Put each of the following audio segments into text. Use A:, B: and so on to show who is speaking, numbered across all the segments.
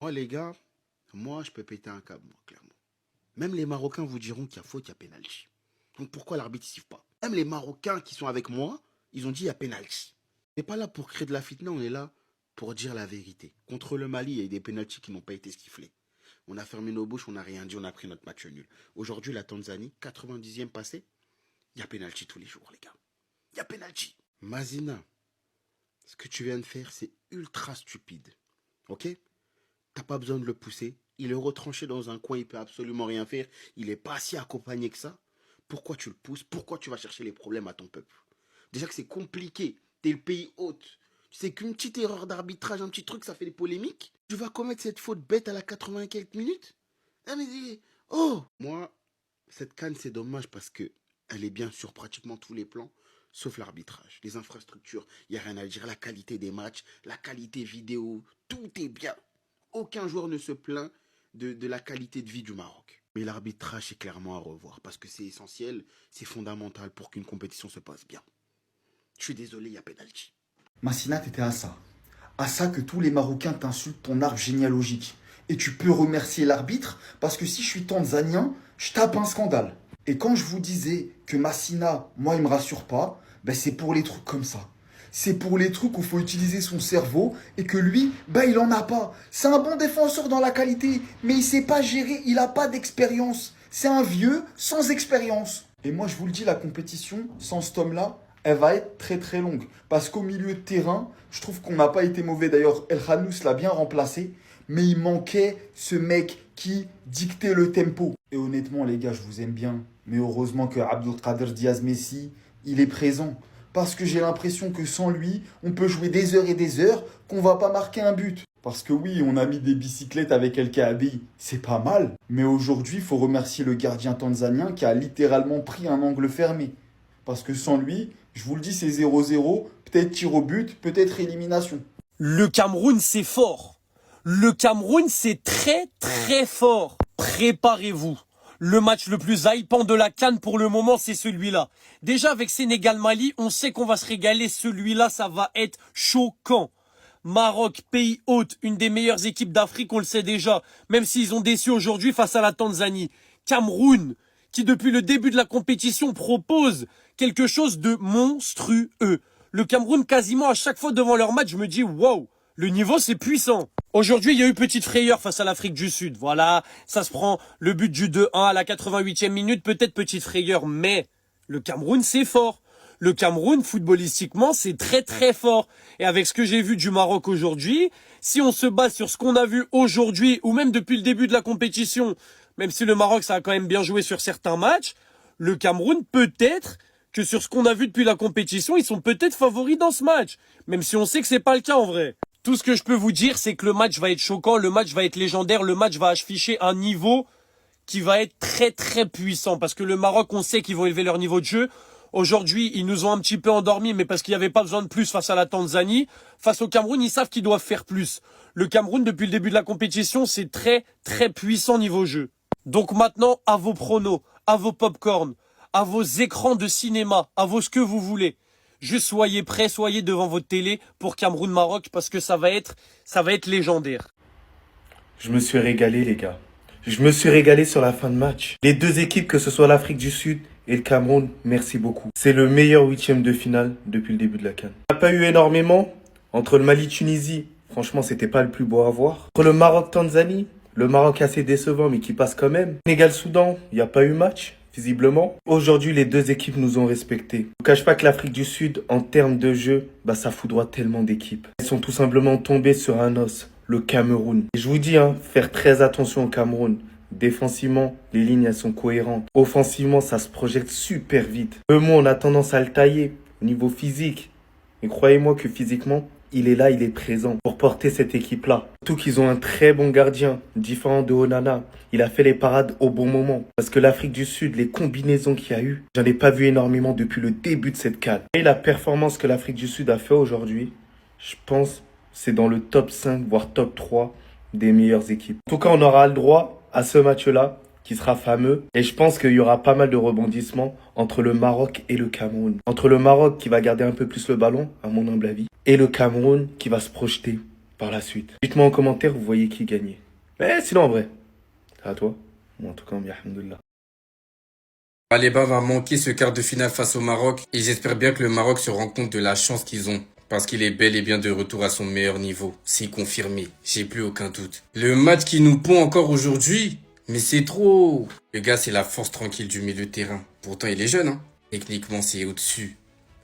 A: Moi, les gars, moi, je peux péter un câble, moi, clairement. Même les Marocains vous diront qu'il y a faute, il y a pénalty. Donc pourquoi l'arbitre ne siffle pas? Même les Marocains qui sont avec moi, ils ont dit il y a pénalty. On n'est pas là pour créer de la fitna, on est là pour dire la vérité. Contre le Mali, il y a eu des pénaltys qui n'ont pas été sifflés. On a fermé nos bouches, on n'a rien dit, on a pris notre match nul. Aujourd'hui, la Tanzanie, 90e passé, il y a pénalty tous les jours, les gars. Il y a pénalty. Mazina, ce que tu viens de faire, c'est ultra stupide. Ok? T'as pas besoin de le pousser. Il est retranché dans un coin, il peut absolument rien faire. Il est pas si accompagné que ça. Pourquoi tu le pousses? Pourquoi tu vas chercher les problèmes à ton peuple? Déjà que c'est compliqué. T'es le pays hôte. Tu sais qu'une petite erreur d'arbitrage, un petit truc, ça fait des polémiques. Tu vas commettre cette faute bête à la 80 et quelques minutes? Ah mais oh! Moi, cette CAN, c'est dommage parce que elle est bien sur pratiquement tous les plans, sauf l'arbitrage. Les infrastructures, il n'y a rien à dire. La qualité des matchs, la qualité vidéo, tout est bien. Aucun joueur ne se plaint de la qualité de vie du Maroc. Mais l'arbitrage, c'est clairement à revoir parce que c'est essentiel, c'est fondamental pour qu'une compétition se passe bien. Je suis désolé, il y a pénalty.
B: Massina, t'étais à ça. À ça que tous les Marocains t'insultent ton arbre généalogique. Et tu peux remercier l'arbitre parce que si je suis tanzanien, je tape un scandale. Et quand je vous disais que Massina, moi, il me rassure pas, ben c'est pour les trucs comme ça. C'est pour les trucs où il faut utiliser son cerveau et que lui, ben il en a pas. C'est un bon défenseur dans la qualité, mais il sait pas gérer, il a pas d'expérience. C'est un vieux sans expérience. Et moi, je vous le dis, la compétition, sans cet homme-là, elle va être très très longue. Parce qu'au milieu de terrain, je trouve qu'on n'a pas été mauvais. D'ailleurs, El Khanous l'a bien remplacé. Mais il manquait ce mec qui dictait le tempo. Et honnêtement, les gars, je vous aime bien. Mais heureusement que Abdelkader Diaz Messi, il est présent. Parce que j'ai l'impression que sans lui, on peut jouer des heures et des heures, qu'on va pas marquer un but. Parce que oui, on a mis des bicyclettes avec El Kaabi, c'est pas mal. Mais aujourd'hui, il faut remercier le gardien tanzanien qui a littéralement pris un angle fermé. Parce que sans lui, je vous le dis, c'est 0-0, peut-être tir au but, peut-être élimination.
C: Le Cameroun, c'est fort. Le Cameroun, c'est très très fort. Préparez-vous. Le match le plus hypant de la CAN pour le moment, c'est celui-là. Déjà avec Sénégal-Mali, on sait qu'on va se régaler. Celui-là, ça va être choquant. Maroc, pays hôte, une des meilleures équipes d'Afrique, on le sait déjà. Même s'ils ont déçu aujourd'hui face à la Tanzanie. Cameroun, qui depuis le début de la compétition propose quelque chose de monstrueux. Le Cameroun, quasiment à chaque fois devant leur match, je me dis, wow, le niveau c'est puissant. Aujourd'hui, il y a eu petite frayeur face à l'Afrique du Sud. Voilà, ça se prend le but du 2-1 à la 88e minute, peut-être petite frayeur, mais le Cameroun, c'est fort. Le Cameroun, footballistiquement, c'est très très fort. Et avec ce que j'ai vu du Maroc aujourd'hui, si on se base sur ce qu'on a vu aujourd'hui, ou même depuis le début de la compétition, même si le Maroc, ça a quand même bien joué sur certains matchs, le Cameroun, peut-être que sur ce qu'on a vu depuis la compétition, ils sont peut-être favoris dans ce match. Même si on sait que c'est pas le cas en vrai. Tout ce que je peux vous dire, c'est que le match va être choquant, le match va être légendaire, le match va afficher un niveau qui va être très très puissant. Parce que le Maroc, on sait qu'ils vont élever leur niveau de jeu. Aujourd'hui, ils nous ont un petit peu endormis, mais parce qu'il n'y avait pas besoin de plus face à la Tanzanie. Face au Cameroun, ils savent qu'ils doivent faire plus. Le Cameroun, depuis le début de la compétition, c'est très très puissant niveau jeu. Donc maintenant, à vos pronos, à vos pop-corn, à vos écrans de cinéma, à vos ce que vous voulez. Juste soyez prêts, soyez devant votre télé pour Cameroun-Maroc parce que ça va être légendaire.
D: Je me suis régalé, les gars. Je me suis régalé sur la fin de match. Les deux équipes, que ce soit l'Afrique du Sud et le Cameroun, merci beaucoup. C'est le meilleur huitième de finale depuis le début de la CAN. Il n'y a pas eu énormément. Entre le Mali-Tunisie, franchement, c'était pas le plus beau à voir. Entre le Maroc-Tanzanie, le Maroc assez décevant, mais qui passe quand même. Sénégal-Soudan, il n'y a pas eu match, visiblement. Aujourd'hui, les deux équipes nous ont respectés. Je ne cache pas que l'Afrique du Sud, en termes de jeu, ça foudroie tellement d'équipes. Elles sont tout simplement tombées sur un os, le Cameroun. Et je vous dis, faire très attention au Cameroun. Défensivement, les lignes, elles sont cohérentes. Offensivement, ça se projette super vite. Moi, on a tendance à le tailler au niveau physique. Mais croyez-moi que physiquement, il est là, il est présent pour porter cette équipe-là. Surtout qu'ils ont un très bon gardien, différent de Onana. Il a fait les parades au bon moment. Parce que l'Afrique du Sud, les combinaisons qu'il y a eu, j'en ai pas vu énormément depuis le début de cette CAN. Et la performance que l'Afrique du Sud a fait aujourd'hui, je pense, c'est dans le top 5, voire top 3 des meilleures équipes. En tout cas, on aura le droit à ce match-là, qui sera fameux. Et je pense qu'il y aura pas mal de rebondissements entre le Maroc et le Cameroun. Entre le Maroc qui va garder un peu plus le ballon, à mon humble avis, et le Cameroun qui va se projeter. par la suite. Dites-moi en commentaire, vous voyez qui gagnait. Mais sinon, en vrai, c'est à toi. Moi, en tout cas, alhamdoulilah.
E: Aléba va manquer ce quart de finale face au Maroc et j'espère bien que le Maroc se rend compte de la chance qu'ils ont. Parce qu'il est bel et bien de retour à son meilleur niveau. C'est confirmé, j'ai plus aucun doute. Le match qui nous pond encore aujourd'hui, mais c'est trop. Le gars, c'est la force tranquille du milieu de terrain. Pourtant, il est jeune, hein. Techniquement, c'est au-dessus.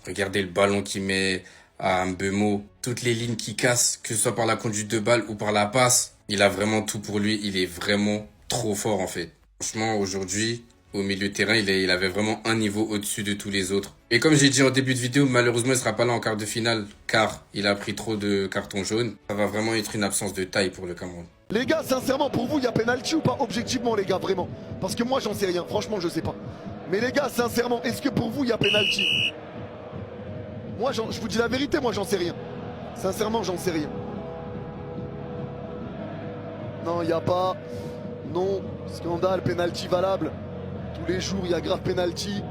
E: Regardez le ballon qu'il met à Mbeumo. Toutes les lignes qu'il casse, que ce soit par la conduite de balle ou par la passe. Il a vraiment tout pour lui. Il est vraiment trop fort, en fait. Franchement, aujourd'hui, au milieu de terrain, il avait vraiment un niveau au-dessus de tous les autres. Et comme j'ai dit en début de vidéo, malheureusement, il sera pas là en quart de finale, car il a pris trop de cartons jaunes. Ça va vraiment être une absence de taille pour le Cameroun.
F: Les gars, sincèrement, pour vous, il y a pénalty ou pas? Objectivement, les gars, vraiment. Parce que moi, j'en sais rien. Franchement, je sais pas. Mais les gars, sincèrement, est-ce que pour vous, il y a pénalty? Moi, je vous dis la vérité, moi, j'en sais rien. Sincèrement, j'en sais rien. Non, il n'y a pas. Non, scandale, pénalty valable. Tous les jours, il y a grave pénalty.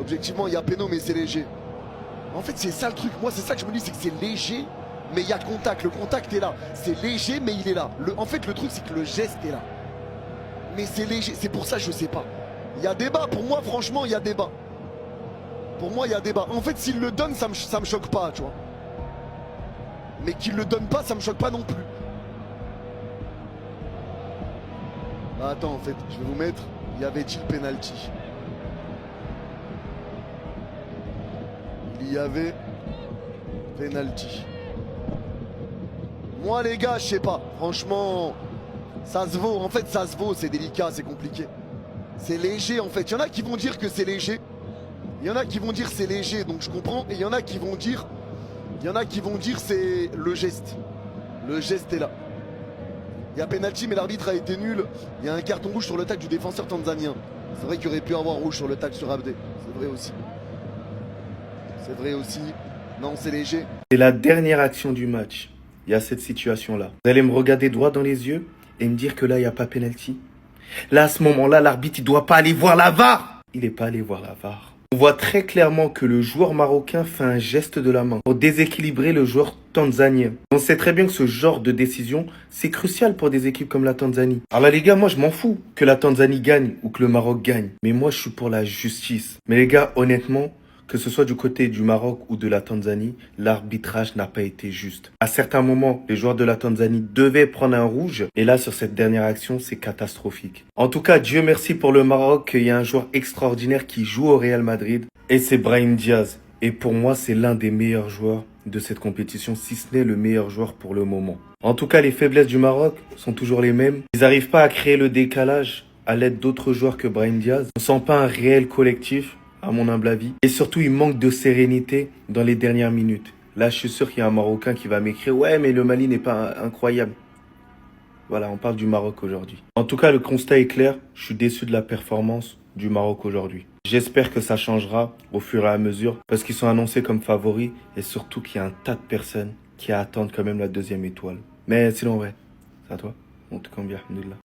F: Objectivement, il y a péno, mais c'est léger. En fait, c'est ça le truc. Moi, c'est ça que je me dis, c'est que c'est léger, mais il y a contact. Le contact est là. C'est léger, mais il est là. En fait, le truc, c'est que le geste est là. Mais c'est léger. C'est pour ça que je sais pas. Il y a débat. Pour moi, franchement, il y a débat. Pour moi, il y a débat. En fait, s'il le donne, ça me choque pas, tu vois. Mais qu'il le donne pas, ça me choque pas non plus. Bah, attends, en fait, je vais vous mettre. Y avait-il penalty? Il y avait penalty. Moi, les gars, je sais pas. Franchement, ça se vaut. En fait, ça se vaut. C'est délicat, c'est compliqué. C'est léger, en fait. Il y en a qui vont dire que c'est léger. Il y en a qui vont dire c'est léger, donc je comprends. Et il y en a qui vont dire, c'est le geste. Le geste est là. Il y a penalty, mais l'arbitre a été nul. Il y a un carton rouge sur le tacle du défenseur tanzanien. C'est vrai qu'il aurait pu avoir rouge sur le tacle sur Abdé. C'est vrai aussi. C'est vrai aussi. Non, c'est léger.
D: C'est la dernière action du match. Il y a cette situation-là. Vous allez me regarder droit dans les yeux et me dire que là, il n'y a pas penalty. Là, à ce moment-là, l'arbitre, il doit pas aller voir la VAR. Il n'est pas allé voir la VAR. On voit très clairement que le joueur marocain fait un geste de la main pour déséquilibrer le joueur tanzanien. On sait très bien que ce genre de décision, c'est crucial pour des équipes comme la Tanzanie. Alors là, les gars, moi, je m'en fous que la Tanzanie gagne ou que le Maroc gagne. Mais moi, je suis pour la justice. Mais les gars, honnêtement, que ce soit du côté du Maroc ou de la Tanzanie, l'arbitrage n'a pas été juste. À certains moments, les joueurs de la Tanzanie devaient prendre un rouge. Et là, sur cette dernière action, c'est catastrophique. En tout cas, Dieu merci pour le Maroc. Il y a un joueur extraordinaire qui joue au Real Madrid. Et c'est Brahim Diaz. Et pour moi, c'est l'un des meilleurs joueurs de cette compétition, si ce n'est le meilleur joueur pour le moment. En tout cas, les faiblesses du Maroc sont toujours les mêmes. Ils n'arrivent pas à créer le décalage à l'aide d'autres joueurs que Brahim Diaz. On ne sent pas un réel collectif, à mon humble avis. Et surtout, il manque de sérénité dans les dernières minutes. Là, je suis sûr qu'il y a un Marocain qui va m'écrire « Ouais, mais le Mali n'est pas incroyable ». Voilà, on parle du Maroc aujourd'hui. En tout cas, le constat est clair. Je suis déçu de la performance du Maroc aujourd'hui. J'espère que ça changera au fur et à mesure parce qu'ils sont annoncés comme favoris et surtout qu'il y a un tas de personnes qui attendent quand même la deuxième étoile. Mais sinon, ouais, c'est à toi. En tout cas, bien, alhamdoulilah.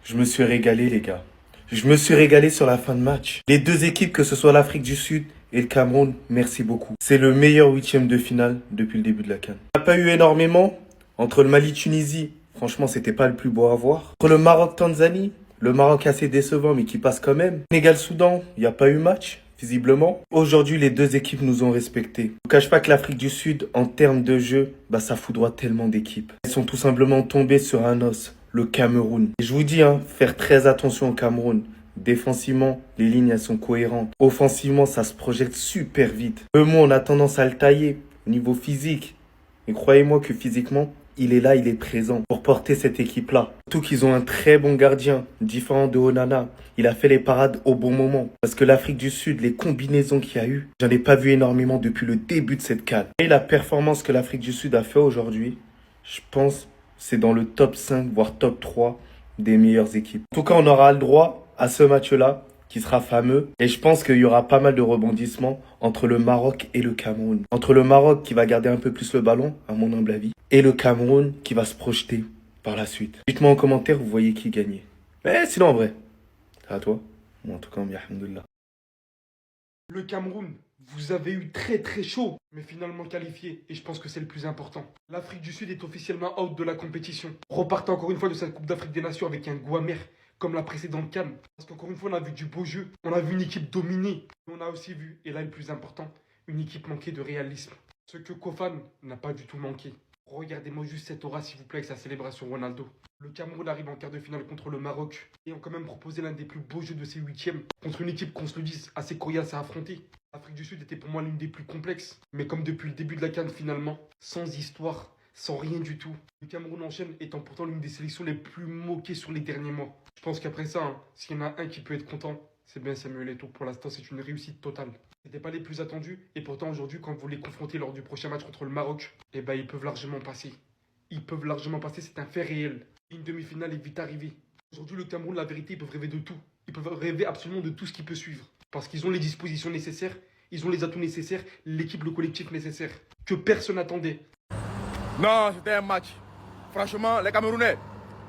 D: Je me suis régalé, les gars. Je me suis régalé sur la fin de match. Les deux équipes, que ce soit l'Afrique du Sud et le Cameroun, merci beaucoup. C'est le meilleur huitième de finale depuis le début de la CAN. Il n'y a pas eu énormément entre le Mali-Tunisie. Franchement, c'était pas le plus beau à voir. Entre le Maroc-Tanzanie, le Maroc assez décevant mais qui passe quand même. Sénégal-Soudan, il n'y a pas eu match, visiblement. Aujourd'hui, les deux équipes nous ont respectés. Je ne cache pas que l'Afrique du Sud, en termes de jeu, ça foudroie tellement d'équipes. Elles sont tout simplement tombées sur un os. Le Cameroun. Et je vous dis, faire très attention au Cameroun. Défensivement, les lignes elles sont cohérentes. Offensivement, ça se projette super vite. Moi, on a tendance à le tailler au niveau physique. Mais croyez-moi que physiquement, il est là, il est présent pour porter cette équipe-là. Surtout qu'ils ont un très bon gardien, différent de Onana. Il a fait les parades au bon moment. Parce que l'Afrique du Sud, les combinaisons qu'il y a eu, j'en ai pas vu énormément depuis le début de cette CAN. Et la performance que l'Afrique du Sud a fait aujourd'hui, je pense c'est dans le top 5, voire top 3 des meilleures équipes. En tout cas, on aura le droit à ce match-là, qui sera fameux. Et je pense qu'il y aura pas mal de rebondissements entre le Maroc et le Cameroun. Entre le Maroc qui va garder un peu plus le ballon, à mon humble avis, et le Cameroun qui va se projeter par la suite. Dites-moi en commentaire, vous voyez qui gagnait. Mais sinon, en vrai, c'est à toi. Moi, en tout cas, alhamdoulilah.
B: Le Cameroun
G: Vous avez eu très très chaud, mais finalement qualifié, et je pense que c'est le plus important. L'Afrique du Sud est officiellement out de la compétition. Repartez encore une fois de cette Coupe d'Afrique des Nations avec un goût amer, comme la précédente CAN. Parce qu'encore une fois, on a vu du beau jeu, on a vu une équipe dominée, mais on a aussi vu, et là le plus important, une équipe manquée de réalisme. Ce que Kofan n'a pas du tout manqué. Regardez-moi juste cette aura, s'il vous plaît, avec sa célébration Ronaldo. Le Cameroun arrive en quart de finale contre le Maroc et ont quand même proposé l'un des plus beaux jeux de ces huitièmes contre une équipe, qu'on se le dise, assez coriace à affronter. L'Afrique du Sud était pour moi l'une des plus complexes. Mais comme depuis le début de la CAN finalement, sans histoire, sans rien du tout. Le Cameroun enchaîne, étant pourtant l'une des sélections les plus moquées sur les derniers mois. Je pense qu'après ça, s'il y en a un qui peut être content, c'est bien Samuel Eto'o. Pour l'instant, c'est une réussite totale. C'était pas les plus attendus. Et pourtant, aujourd'hui, quand vous les confrontez lors du prochain match contre le Maroc, eh ben, ils peuvent largement passer. Ils peuvent largement passer, c'est un fait réel. Une demi-finale est vite arrivée. Aujourd'hui, le Cameroun, la vérité, ils peuvent rêver de tout. Ils peuvent rêver absolument de tout ce qui peut suivre. Parce qu'ils ont les dispositions nécessaires, ils ont les atouts nécessaires, l'équipe, le collectif nécessaire. Que personne n'attendait.
H: Non, c'était un match. Franchement, les Camerounais,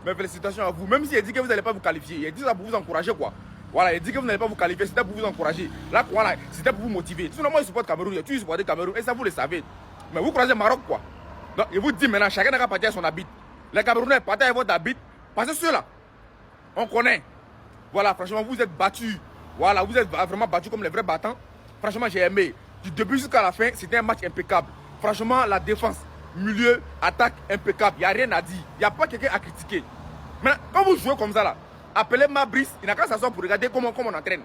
H: mes félicitations à vous. Même si il dit que vous n'allez pas vous qualifier, il dit ça pour vous encourager, quoi. Voilà, il dit que vous n'allez pas vous qualifier, c'était pour vous encourager. Là, quoi, là, c'était pour vous motiver. Sinon, moi, je supporte Cameroun, il y a toujours supporté Cameroun, et ça, vous le savez. Mais vous croisez Maroc, quoi. Donc, il vous dit maintenant, chacun n'a qu'à partir à son habit. Les Camerounais, partez à votre habit, passez ceux-là. On connaît. Voilà, franchement, vous êtes battus. Voilà, vous êtes vraiment battus comme les vrais battants. Franchement, j'ai aimé. Du début jusqu'à la fin, c'était un match impeccable. Franchement, la défense, milieu, attaque, impeccable. Il n'y a rien à dire. Il n'y a pas quelqu'un à critiquer. Maintenant, quand vous jouez comme ça, là, appelez Mabrice, il n'a qu'à s'asseoir pour regarder comment on entraîne.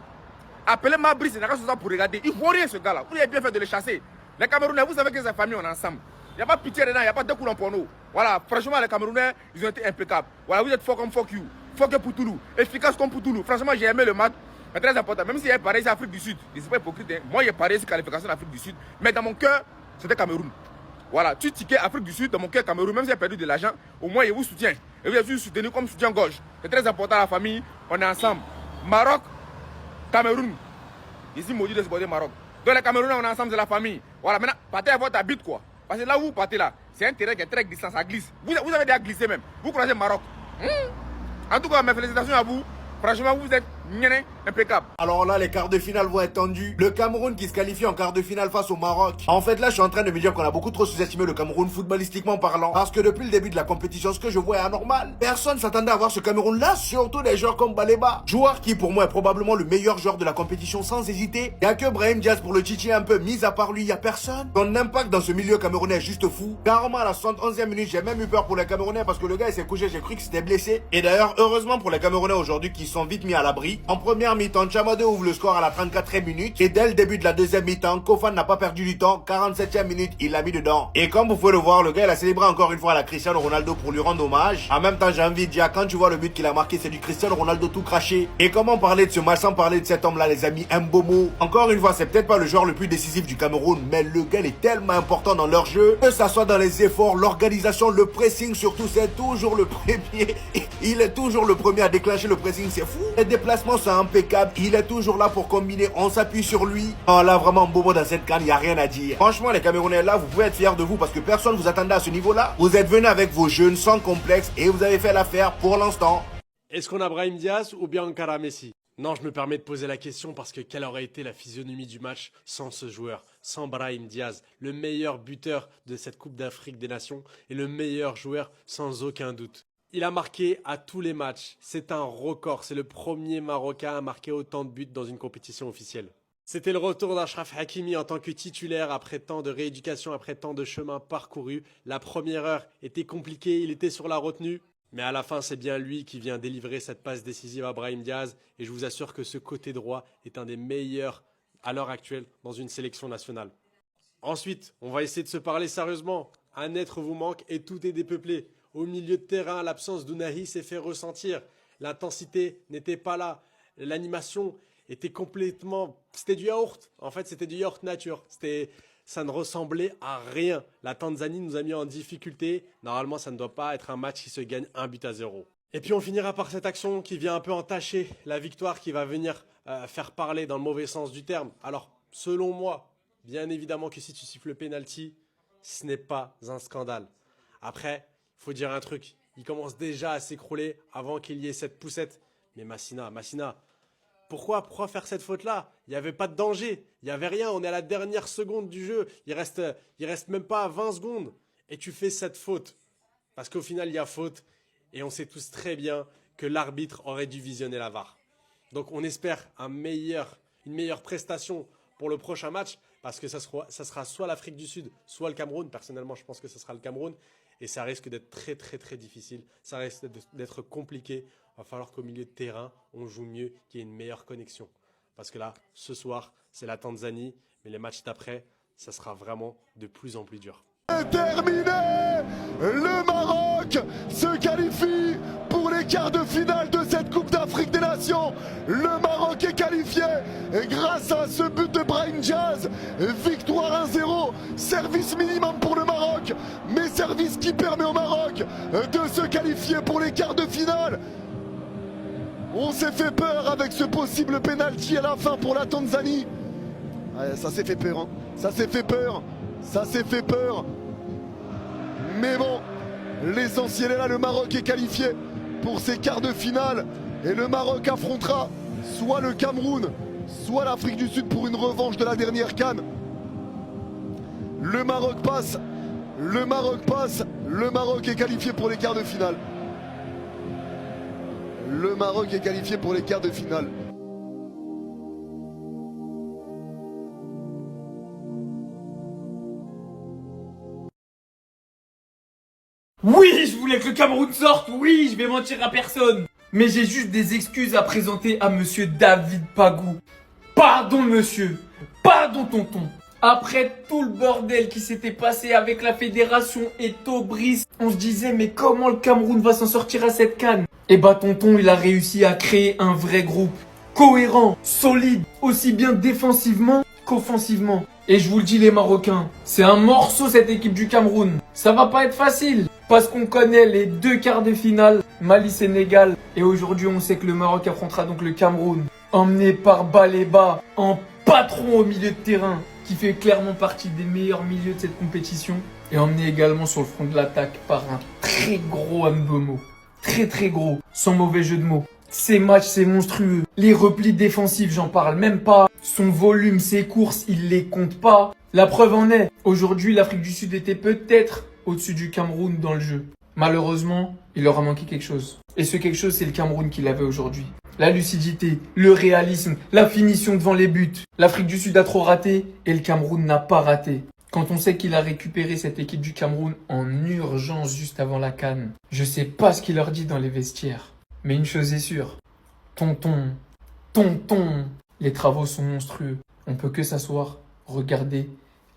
H: Appelez Mabrice, il n'a qu'à s'asseoir pour regarder. Il ne vaut rien, ce gars-là. Vous avez bien fait de le chasser. Les Camerounais, vous savez que ces familles, on est ensemble. Il n'y a pas de pitié dedans, il n'y a pas de coulons pour nous. Voilà, franchement, les Camerounais, ils ont été impeccables. Voilà, vous êtes fort comme fuck you. Fuck Poutoulou. Efficace comme Poutoulou. Franchement, j'ai aimé le match. C'est très important. Même s'il y a pareil, c'est Afrique du Sud. Je ne suis pas hypocrite. Hein. Moi, il y a pareil, c'est qualification d'Afrique du Sud. Mais dans mon cœur, c'était Cameroun. Voilà, tu tickets Afrique du Sud, dans mon cœur, Cameroun. Même si j'ai perdu de l'argent, au moins, il vous soutient. Et vous êtes soutenu comme soutien-gorge. C'est très important, la famille. On est ensemble. Maroc, Cameroun. Ici, maudit de supporter Maroc. Donc, les Camerounais, on est ensemble, c'est la famille. Voilà, maintenant, partez à votre habit, quoi. Parce que là où vous partez, là, c'est un terrain qui est très glissant, ça glisse. Vous avez déjà glissé même. Vous croisez Maroc. En tout cas, mes félicitations à vous. Franchement, vous êtes impeccable.
A: Alors là, les quarts de finale vont être tendus. Le Cameroun qui se qualifie en quart de finale face au Maroc. En fait, là, je suis en train de me dire qu'on a beaucoup trop sous-estimé le Cameroun footballistiquement parlant. Parce que depuis le début de la compétition, ce que je vois est anormal. Personne s'attendait à voir ce Cameroun-là, surtout des joueurs comme Baleba. Joueur qui, pour moi, est probablement le meilleur joueur de la compétition sans hésiter. Il n'y a que Brahim Diaz pour le titiller un peu. Mis à part lui, il n'y a personne. Son impact dans ce milieu camerounais est juste fou. Carrément, à la 71e minute, j'ai même eu peur pour les Camerounais parce que le gars, il s'est couché, j'ai cru que c'était blessé. Et d'ailleurs, heureusement pour les Camerounais aujourd'hui qui sont vite mis à l'abri. En première mi-temps, Chamadé ouvre le score à la 34e minute. Et dès le début de la deuxième mi-temps, Kofan n'a pas perdu du temps. 47e minute, il l'a mis dedans. Et comme vous pouvez le voir, le gars, il a célébré encore une fois à la Cristiano Ronaldo pour lui rendre hommage. En même temps, j'ai envie de dire, quand tu vois le but qu'il a marqué, c'est du Cristiano Ronaldo tout craché. Et comment parler de ce match sans parler de cet homme-là, les amis, Mbomo. Encore une fois, c'est peut-être pas le joueur le plus décisif du Cameroun, mais le gars, il est tellement important dans leur jeu. Que ça soit dans les efforts, l'organisation, le pressing, surtout, c'est toujours le premier. Il est toujours le premier à déclencher le pressing, c'est fou. Les déplacements sont impeccables. Il est toujours là pour combiner. On s'appuie sur lui. Oh là, vraiment, Mbomo dans cette canne, il n'y a rien à dire. Franchement, les Camerounais, là, vous pouvez être fiers de vous parce que personne vous attendait à ce niveau-là. Vous êtes venus avec vos jeunes sans complexe et vous avez fait l'affaire pour l'instant.
C: Est-ce qu'on a Brahim Diaz ou bien Ankara Messi? Non, je me permets de poser la question parce que quelle aurait été la physionomie du match sans ce joueur, sans Brahim Diaz, le meilleur buteur de cette Coupe d'Afrique des Nations et le meilleur joueur sans aucun doute. Il a marqué à tous les matchs. C'est un record. C'est le premier Marocain à marquer autant de buts dans une compétition officielle. C'était le retour d'Achraf Hakimi en tant que titulaire après tant de rééducation, après tant de chemin parcouru. La première heure était compliquée, il était sur la retenue. Mais à la fin, c'est bien lui qui vient délivrer cette passe décisive à Brahim Diaz. Et je vous assure que ce côté droit est un des meilleurs à l'heure actuelle dans une sélection nationale. Ensuite, on va essayer de se parler sérieusement. Un être vous manque et tout est dépeuplé. Au milieu de terrain, l'absence d'Ounahi s'est fait ressentir. L'intensité n'était pas là. L'animation était complètement... C'était du yaourt. En fait, c'était du yaourt nature. Ça ne ressemblait à rien. La Tanzanie nous a mis en difficulté. Normalement, ça ne doit pas être un match qui se gagne 1-0. Et puis on finira par cette action qui vient un peu entacher la victoire, qui va venir faire parler dans le mauvais sens du terme. Alors, selon moi, bien évidemment que si tu siffles le penalty, ce n'est pas un scandale. Après, il faut dire un truc. Il commence déjà à s'écrouler avant qu'il y ait cette poussette. Mais Massina,
I: Pourquoi faire cette faute-là? Il n'y avait pas de danger. Il n'y avait rien. On est à la dernière seconde du jeu. Il reste même pas 20 secondes. Et tu fais cette faute. Parce qu'au final, il y a faute. Et on sait tous très bien que l'arbitre aurait dû visionner la VAR. Donc on espère une meilleure prestation pour le prochain match. Parce que ça sera soit l'Afrique du Sud, soit le Cameroun. Personnellement, je pense que ce sera le Cameroun. Et ça risque d'être très, très, très difficile. Ça risque d'être compliqué. Il va falloir qu'au milieu de terrain, on joue mieux, qu'il y ait une meilleure connexion. Parce que là, ce soir, c'est la Tanzanie. Mais les matchs d'après, ça sera vraiment de plus en plus dur.
F: Terminé. Le Maroc se qualifie pour les quarts de finale de cette Coupe d'Afrique des Nations. Le Maroc est qualifié grâce à ce but de Brahim Diaz. Victoire 1-0, service minimum pour le Maroc, mais service qui permet au Maroc de se qualifier pour les quarts de finale. On s'est fait peur avec ce possible penalty à la fin pour la Tanzanie. Ouais, ça s'est fait peur, hein. Ça s'est fait peur. Ça s'est fait peur. Mais bon, l'essentiel est là, le Maroc est qualifié pour ces quarts de finale. Et le Maroc affrontera soit le Cameroun, soit l'Afrique du Sud pour une revanche de la dernière CAN. Le Maroc passe, le Maroc passe, le Maroc est qualifié pour les quarts de finale. Le Maroc est qualifié pour les quarts de finale.
J: Oui, je voulais que le Cameroun sorte, oui, je vais mentir à personne. Mais j'ai juste des excuses à présenter à monsieur David Pagou. Pardon monsieur, pardon tonton. Après tout le bordel qui s'était passé avec la fédération et Tobris, on se disait mais comment le Cameroun va s'en sortir à cette CAN? Et bah tonton, il a réussi à créer un vrai groupe. Cohérent, solide, aussi bien défensivement qu'offensivement. Et je vous le dis les Marocains, c'est un morceau cette équipe du Cameroun. Ça va pas être facile, parce qu'on connaît les deux quarts de finale, Mali-Sénégal. Et aujourd'hui on sait que le Maroc affrontera donc le Cameroun, emmené par Baleba, en patron au milieu de terrain, qui fait clairement partie des meilleurs milieux de cette compétition. Et emmené également sur le front de l'attaque par un très gros Mbeumo. Très très gros, sans mauvais jeu de mots. Ces matchs, c'est monstrueux. Les replis défensifs, j'en parle même pas. Son volume, ses courses, il les compte pas. La preuve en est, aujourd'hui, l'Afrique du Sud était peut-être au-dessus du Cameroun dans le jeu. Malheureusement, il leur a manqué quelque chose. Et ce quelque chose, c'est le Cameroun qu'il avait aujourd'hui. La lucidité, le réalisme, la finition devant les buts. L'Afrique du Sud a trop raté et le Cameroun n'a pas raté. Quand on sait qu'il a récupéré cette équipe du Cameroun en urgence juste avant la CAN, je sais pas ce qu'il leur dit dans les vestiaires. Mais une chose est sûre, tonton, les travaux sont monstrueux. On peut que s'asseoir, regarder,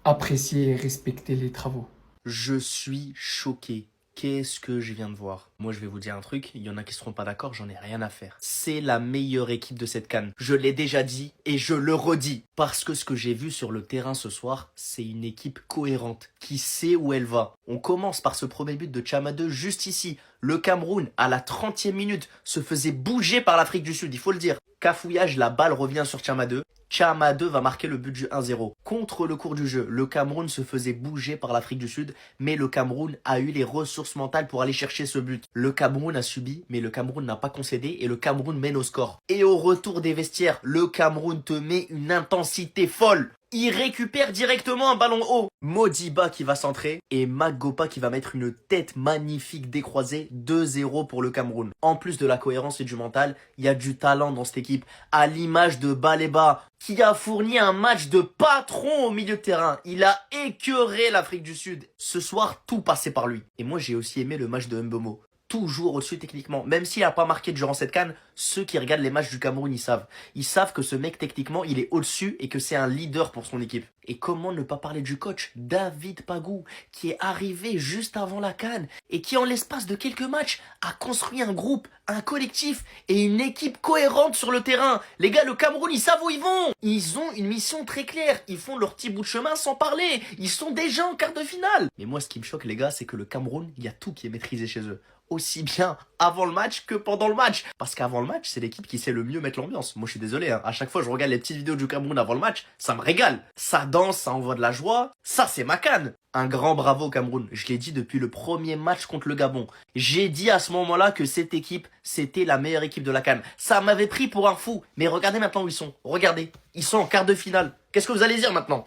J: apprécier et respecter les travaux.
K: Je suis choqué. Qu'est-ce que je viens de voir? Moi, je vais vous dire un truc, il y en a qui seront pas d'accord, j'en ai rien à faire. C'est la meilleure équipe de cette CAN. Je l'ai déjà dit et je le redis. Parce que ce que j'ai vu sur le terrain ce soir, c'est une équipe cohérente, qui sait où elle va. On commence par ce premier but de Tchama 2 juste ici. Le Cameroun, à la 30e minute, se faisait bouger par l'Afrique du Sud, il faut le dire. Cafouillage, la balle revient sur Tchama 2. Tchama 2 va marquer le but du 1-0. Contre le cours du jeu, le Cameroun se faisait bouger par l'Afrique du Sud, mais le Cameroun a eu les ressources mentales pour aller chercher ce but. Le Cameroun a subi, mais le Cameroun n'a pas concédé et le Cameroun mène au score. Et au retour des vestiaires, le Cameroun te met une intensité folle. Il récupère directement un ballon haut. Modiba qui va centrer et Magopa qui va mettre une tête magnifique décroisée. 2-0 pour le Cameroun. En plus de la cohérence et du mental, il y a du talent dans cette équipe. À l'image de Baleba qui a fourni un match de patron au milieu de terrain. Il a écœuré l'Afrique du Sud. Ce soir, tout passait par lui. Et moi, j'ai aussi aimé le match de Mbeumo. Toujours au-dessus techniquement. Même s'il n'a pas marqué durant cette CAN, ceux qui regardent les matchs du Cameroun, ils savent. Ils savent que ce mec, techniquement, il est au-dessus et que c'est un leader pour son équipe. Et comment ne pas parler du coach, David Pagou, qui est arrivé juste avant la CAN et qui, en l'espace de quelques matchs, a construit un groupe, un collectif et une équipe cohérente sur le terrain. Les gars, le Cameroun, ils savent où ils vont. Ils ont une mission très claire. Ils font leur petit bout de chemin sans parler. Ils sont déjà en quart de finale. Mais moi, ce qui me choque, les gars, c'est que le Cameroun, il y a tout qui est maîtrisé chez eux. aussi bien avant le match que pendant le match. Parce qu'avant le match, c'est l'équipe qui sait le mieux mettre l'ambiance. Moi, je suis désolé, hein. À chaque fois, je regarde les petites vidéos du Cameroun avant le match, ça me régale. Ça danse, ça envoie de la joie. Ça, c'est ma CAN. Un grand bravo au Cameroun. Je l'ai dit depuis le premier match contre le Gabon. J'ai dit à ce moment-là que cette équipe, c'était la meilleure équipe de la CAN. Ça m'avait pris pour un fou. Mais regardez maintenant où ils sont. Regardez. Ils sont en quart de finale. Qu'est-ce que vous allez dire maintenant ?